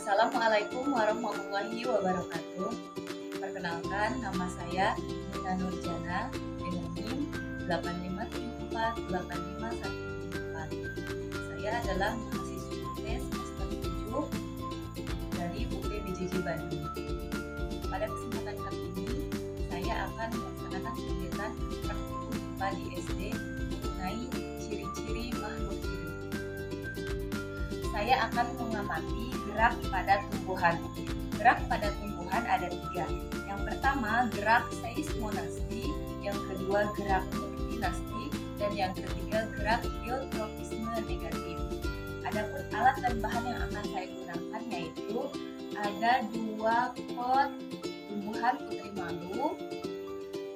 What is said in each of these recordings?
Assalamualaikum warahmatullahi wabarakatuh. Perkenalkan, nama saya Nina Nurjana dengan NIM 8574851. Saya adalah mahasiswi semester 7 dari UPBJJ Bandung. Pada kesempatan kali ini, saya akan melaksanakan kegiatan praktikum IPA di SD mengenai ciri-ciri makhluk hidup. Saya akan mengamati gerak pada tumbuhan. Gerak pada tumbuhan ada 3. Yang pertama, gerak seismonasti, yang kedua gerak dinasti, dan yang ketiga gerak geotropisme negatif. Adapun alat dan bahan yang akan saya gunakan yaitu ada 2 pot tumbuhan putri malu,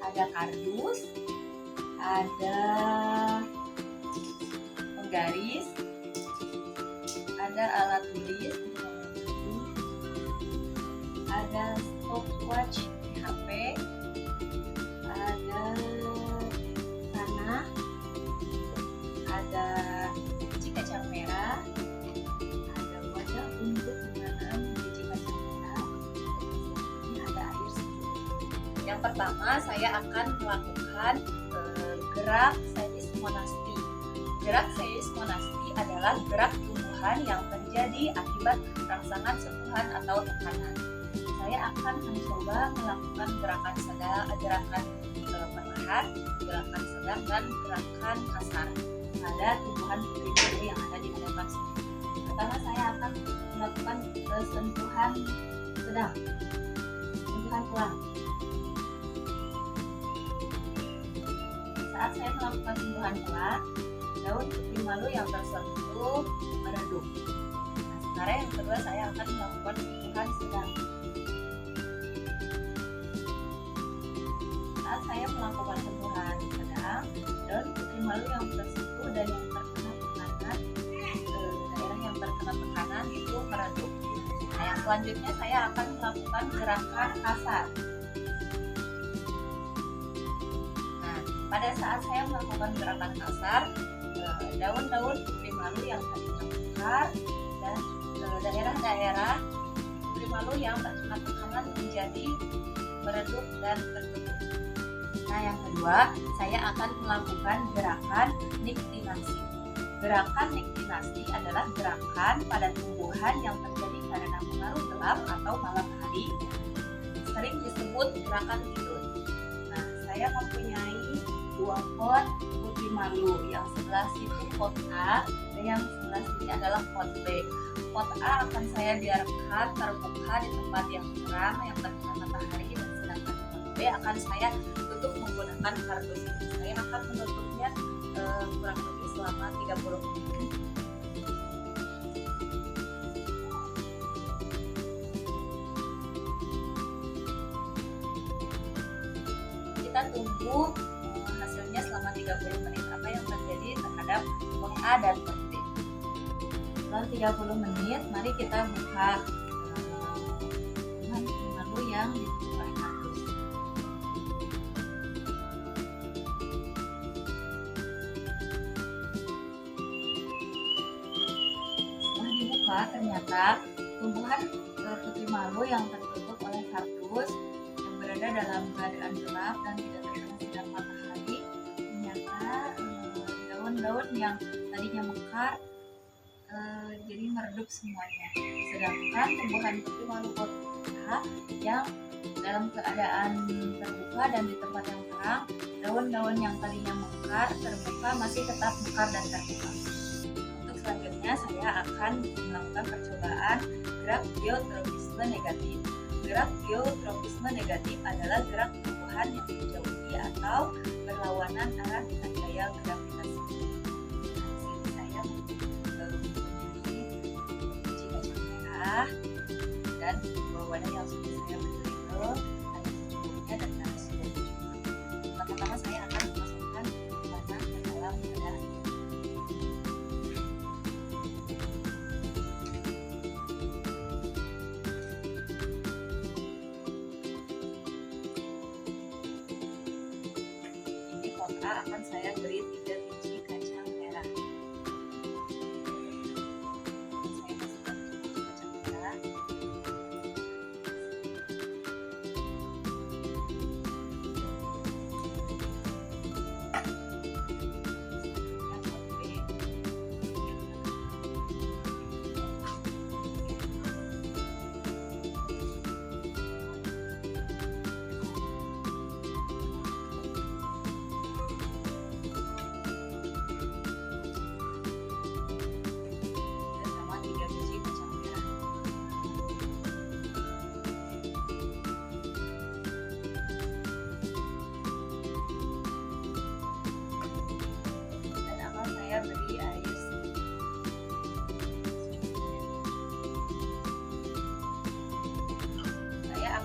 ada kardus, ada penggaris, ada alat tulis, ada stopwatch di HP, ada tanah, ada biji kacang merah, ada wadah untuk menanam biji kacang merah, dan ada air sedikit. Yang pertama saya akan melakukan gerak seismonasti. Gerak seismonasti adalah gerak tumbuhan yang terjadi akibat rangsangan sentuhan atau tekanan. Saya akan mencoba melakukan gerakan sedang, gerakan perlahan, gerakan sedang, dan gerakan kasar pada tumbuhan putri malu yang ada di hadapan saya. Pertama saya akan melakukan sentuhan sedang, sentuhan pelan. Saat saya melakukan sentuhan pelan, daun putri malu yang tersentuh meredup. Nah, sekarang yang kedua saya akan melakukan sentuhan sedang. Saat saya melakukan sentuhan sedang, daun putri malu yang tersentuh dan yang terkena tekanan, daerah yang terkena tekanan itu meredup. Nah, yang selanjutnya saya akan melakukan gerakan kasar. Nah, pada saat saya melakukan gerakan kasar, daun-daun putri malu yang tadinya mekar dan daerah-daerah putri malu yang terkena tekanan menjadi meredup dan tertutup. Nah, yang kedua, saya akan melakukan gerakan niktinasi. Gerakan niktinasi adalah gerakan pada tumbuhan yang terjadi karena pengaruh gelap atau malam hari. Sering disebut gerakan tidur. Nah, saya mempunyai 2 pot putri malu. Yang sebelah situ pot A dan yang sebelah sini adalah pot B. Pot A akan saya biarkan terbuka di tempat yang terang yang terkena matahari, dan sedangkan pot B akan saya tutup menggunakan kardus. Saya akan menutupnya kurang lebih selama 30 menit. Kita tunggu hasilnya selama 30 menit apa yang terjadi terhadap pot A dan pot B. Setelah 30 menit, mari kita buka tumbuhan putri malu yang ditutup oleh kardus. Setelah dibuka, ternyata tumbuhan putri malu yang tertutup oleh kardus yang berada dalam keadaan gelap dan tidak terkena sinar matahari, ternyata daun-daun yang tadinya mekar jadi meredup semuanya. Sedangkan tumbuhan putri malu pot A yang dalam keadaan terbuka dan di tempat yang terang, daun-daun yang tadinya mekar terbuka masih tetap mekar dan terbuka. Untuk selanjutnya saya akan melakukan percobaan gerak geotropisme negatif. Gerak geotropisme negatif adalah gerak tumbuhan yang menjauhi atau berlawanan arah dengan gaya gravitasi. Sini saya mempunyai biji kacang merah dan 2 wadah yang sudah saya berikan, ada secukupnya dan ada sudah cukup. Pertama saya akan memasukkan tanah ke dalam wadah. Maka akan saya beri 3 biji kacang merah. Saya masukkan biji kacang merah.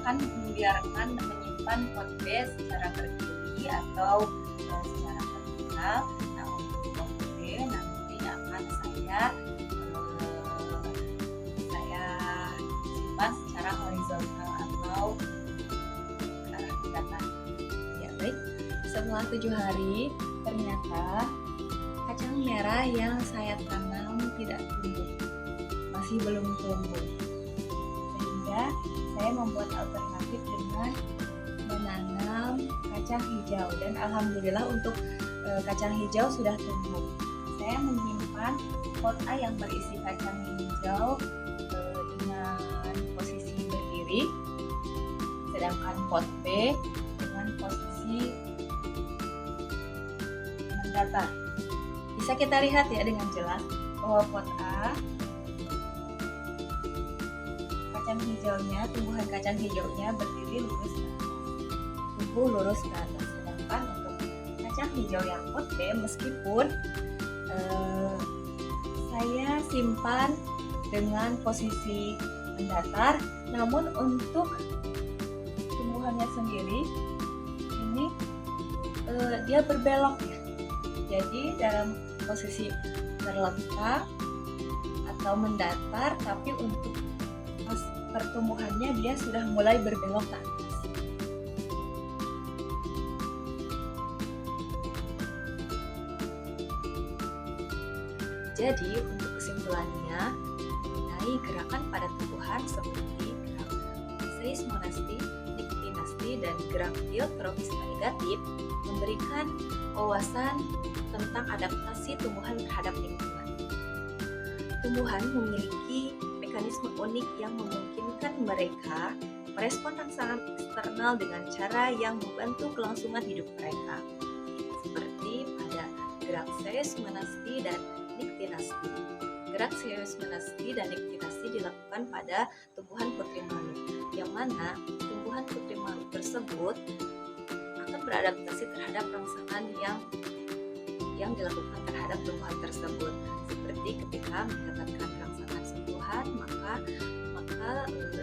akan menyimpan pot B secara berdiri atau secara vertikal. Nah, untuk pot B nanti akan saya simpan secara horizontal atau ke arah ke atas. Ya baik, setelah 7 hari ternyata kacang merah yang saya tanam tidak tumbuh, masih belum tumbuh, sehingga saya membuat alternatif dengan menanam kacang hijau, dan alhamdulillah untuk kacang hijau sudah tumbuh. Saya menyimpan pot A yang berisi kacang hijau dengan posisi berdiri, sedangkan pot B dengan posisi mendatar. Bisa kita lihat ya dengan jelas bahwa pot A tumbuhan kacang hijaunya berdiri lurus ke atas, tumbuh lurus ke atas. Sedangkan untuk kacang hijau yang pot B, meskipun saya simpan dengan posisi mendatar, namun untuk tumbuhannya sendiri ini dia berbelok ya. Jadi dalam posisi terletak atau mendatar, tapi untuk pertumbuhannya dia sudah mulai berbelok ke atas. Jadi untuk kesimpulannya mengenai gerakan pada tumbuhan seperti gerak seismonasti, niktinasti, dan gerak geotrofisme negatif memberikan wawasan tentang adaptasi tumbuhan terhadap lingkungan. Tumbuhan memiliki mekanisme unik yang memungkinkan mereka merespon rangsangan eksternal dengan cara yang membantu kelangsungan hidup mereka, seperti pada gerak seismonasti dan niktinasti. Gerak seismonasti dan niktinasti dilakukan pada tumbuhan putri malu, yang mana tumbuhan putri malu tersebut akan beradaptasi terhadap rangsangan yang dilakukan terhadap tumbuhan tersebut. Seperti ketika mendapatkan rangsangan sentuhan, maka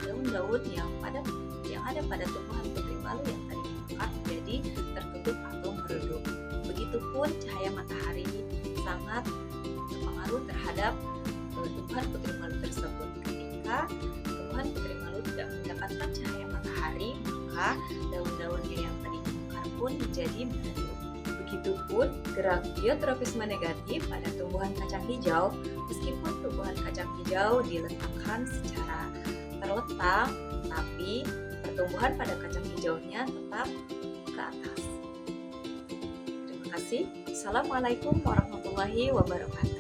daun-daun yang ada pada tumbuhan putri malu yang tadi dimakan menjadi tertutup atau meredup. Begitupun cahaya matahari sangat berpengaruh terhadap tumbuhan putri malu tersebut. Ketika tumbuhan putri malu tidak mendapatkan cahaya matahari, maka daun-daunnya yang tadi dimakan pun menjadi meredup. Begitupun gerak geotrofisme negatif pada tumbuhan kacang hijau, meskipun tumbuhan kacang hijau diletakkan secara terletak, tapi pertumbuhan pada kacang hijaunya tetap ke atas. Terima kasih. Assalamualaikum warahmatullahi wabarakatuh.